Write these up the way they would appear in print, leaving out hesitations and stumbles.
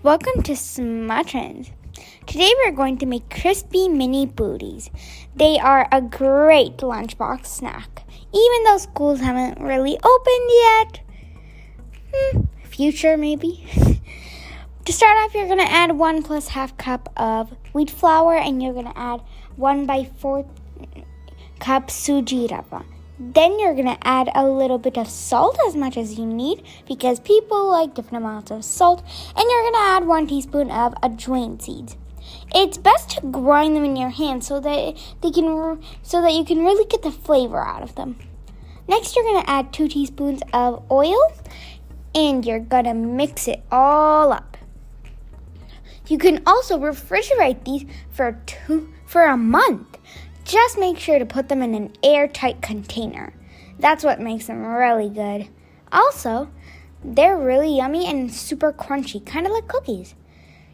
Welcome to SMA-Trendz. Today we're going to make crispy mini puris. They are a great lunchbox snack, even though schools haven't really opened yet. Future maybe. To start off, you're going to add 1 + ½ cup of wheat flour, and you're going to add 1/4 cup suji rava. Then you're going to add a little bit of salt, as much as you need, because people like different amounts of salt. And you're going to add 1 teaspoon of ajwain seeds. It's best to grind them in your hand so that you can really get the flavor out of them. Next, you're going to add 2 teaspoons of oil, and you're going to mix it all up. You can also refrigerate these for a month. Just make sure to put them in an airtight container. That's what makes them really good. Also, they're really yummy and super crunchy, kind of like cookies.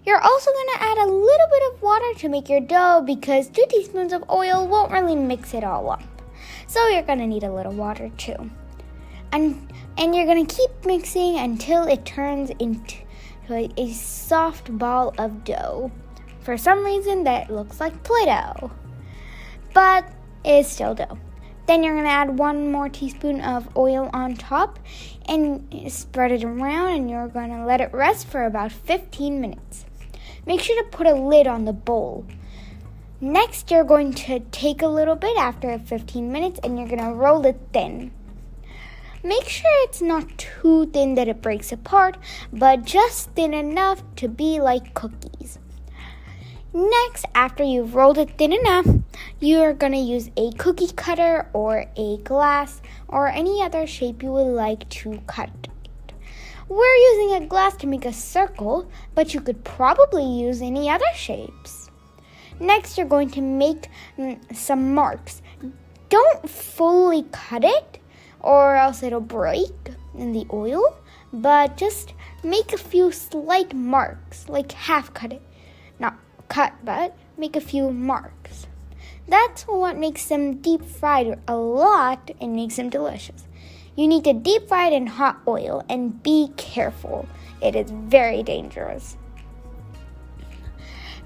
You're also going to add a little bit of water to make your dough because 2 teaspoons of oil won't really mix it all up. So you're going to need a little water too. And you're going to keep mixing until it turns into a soft ball of dough. For some reason, that looks like Play-Doh, but it's still dough. Then you're going to add 1 more teaspoon of oil on top and spread it around, and you're going to let it rest for about 15 minutes. Make sure to put a lid on the bowl. Next, you're going to take a little bit after 15 minutes, and you're going to roll it thin. Make sure it's not too thin that it breaks apart, but just thin enough to be like cookies. Next, after you've rolled it thin enough, you're going to use a cookie cutter or a glass or any other shape you would like to cut it. We're using a glass to make a circle, but you could probably use any other shapes. Next, you're going to make some marks. Don't fully cut it, or else it'll break in the oil, but just make a few slight marks, like half cut it. Not cut, but make a few marks. That's what makes them deep fried a lot and makes them delicious. You need to deep fry it in hot oil, and be careful. It is very dangerous.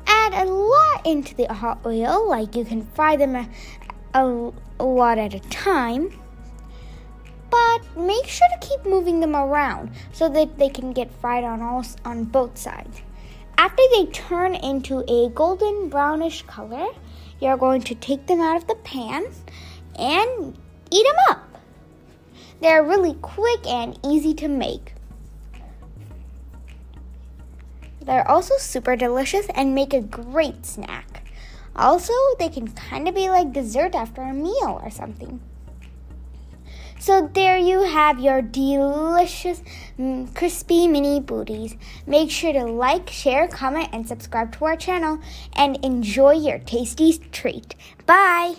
Add a lot into the hot oil, like you can fry them a lot at a time. But make sure to keep moving them around so that they can get fried on both sides. After they turn into a golden brownish color, you're going to take them out of the pan and eat them up. They're really quick and easy to make. They're also super delicious and make a great snack. Also, they can kind of be like dessert after a meal or something. So there you have your delicious, crispy mini puris. Make sure to like, share, comment, and subscribe to our channel, and enjoy your tasty treat. Bye!